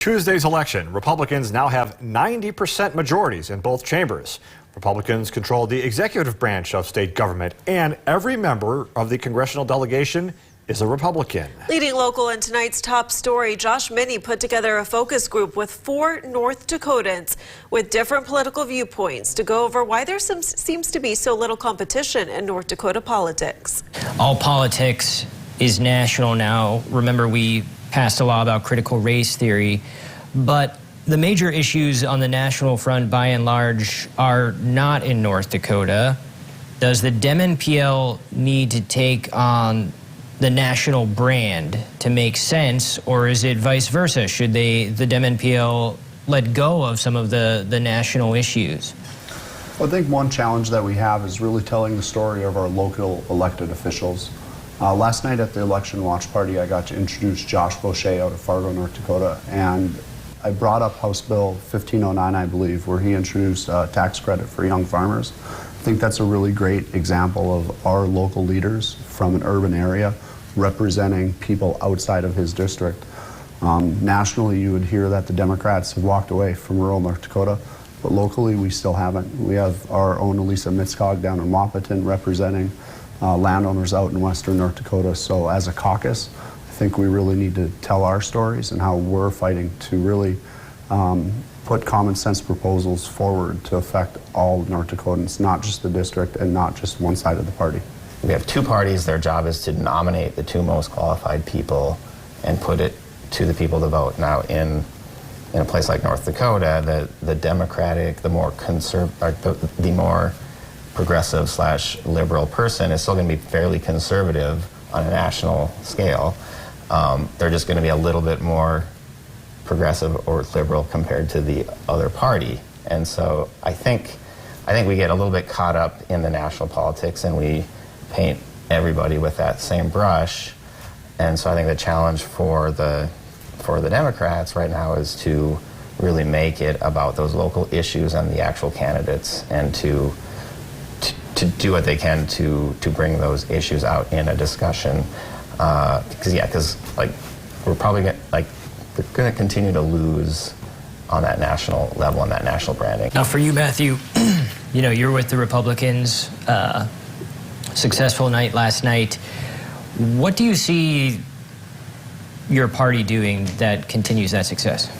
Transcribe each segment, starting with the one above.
Tuesday's election, Republicans now have 90% majorities in both chambers. Republicans control the executive branch of state government, and every member of the congressional delegation is a Republican. Leading local in tonight's top story, Josh Minnie put together a focus group with 4 North Dakotans with different political viewpoints to go over why there seems to be so little competition in North Dakota politics. All politics is national now. Remember, we passed a law about critical race theory, but the major issues on the national front, by and large, are not in North Dakota. Does the DemNPL need to take on the national brand to make sense, or is it vice versa? Should the DemNPL let go of some of the national issues? Well, I think one challenge that we have is really telling the story of our local elected officials. Last night at the election watch party, I got to introduce Josh Boucher out of Fargo, North Dakota, and I brought up House Bill 1509, I believe, where he introduced a tax credit for young farmers. I think that's a really great example of our local leaders from an urban area representing people outside of his district. Nationally, you would hear that the Democrats have walked away from rural North Dakota, but locally we still haven't. We have our own Elisa Mitskog down in Wahpeton representing landowners out in western North Dakota. So as a caucus, I think we really need to tell our stories and how we're fighting to really put common sense proposals forward to affect all North Dakotans, not just the district and not just one side of the party. We have 2 parties. Their job is to nominate the 2 most qualified people and put it to the people to vote. Now, in a place like North Dakota, the Democratic, the more progressive / liberal person is still going to be fairly conservative on a national scale. They're just going to be a little bit more progressive or liberal compared to the other party. And so I think we get a little bit caught up in the national politics and we paint everybody with that same brush. And so I think the challenge for the Democrats right now is to really make it about those local issues and the actual candidates, and to do what they can to bring those issues out in a discussion. Because we're probably going to continue to lose on that national level, on that national branding. Now, for you, Matthew, you're with the Republicans. Successful night last night. What do you see your party doing that continues that success?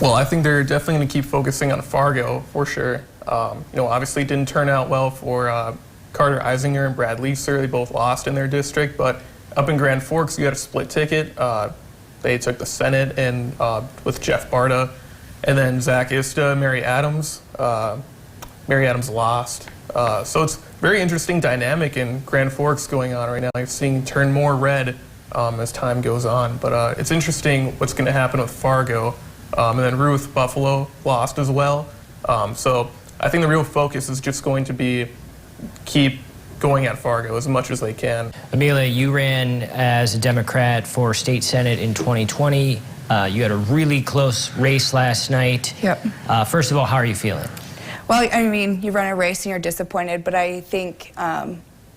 Well, I think they're definitely going to keep focusing on Fargo for sure. Obviously it didn't turn out well for Carter Isinger and Brad Leeser. They both lost in their district, but up in Grand Forks, you had a split ticket. They took the Senate and with Jeff Barta, and then Zach Ista, Mary Adams. Mary Adams lost. So it's a very interesting dynamic in Grand Forks going on right now. You're seeing it turn more red as time goes on. But it's interesting what's going to happen with Fargo. And then Ruth Buffalo lost as well. So I think the real focus is just going to be keep going at Fargo as much as they can. Amelia, you ran as a Democrat for state Senate in 2020. You had a really close race last night. Yep. First of all, how are you feeling? Well, I mean, you run a race and you're disappointed, but I think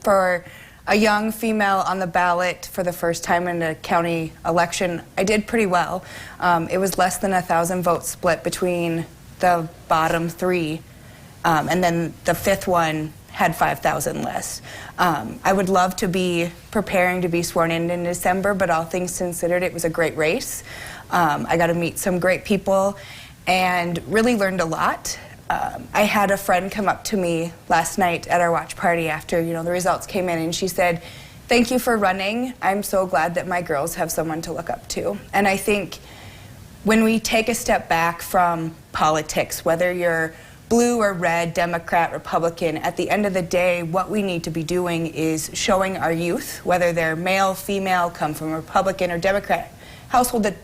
for a young female on the ballot for the first time in a county election, I did pretty well. It was less than 1,000 votes split between the bottom 3, and then the 5th one had 5,000 less. I would love to be preparing to be sworn in December, but all things considered, it was a great race. I got to meet some great people and really learned a lot. I had a friend come up to me last night at our watch party after the results came in, and she said, "Thank you for running. I'm so glad that my girls have someone to look up to." And I think when we take a step back from politics, whether you're blue or red, Democrat, Republican, at the end of the day, what we need to be doing is showing our youth, whether they're male, female, come from a Republican or Democrat household, that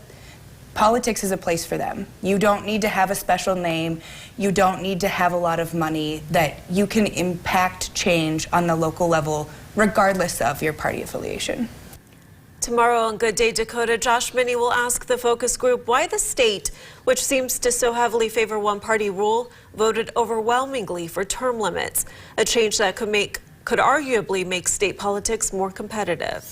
politics is a place for them. You don't need to have a special name. You don't need to have a lot of money, that you can impact change on the local level regardless of your party affiliation. Tomorrow on Good Day Dakota, Josh Minnie will ask the focus group why the state, which seems to so heavily favor one-party rule, voted overwhelmingly for term limits, a change that could arguably make state politics more competitive.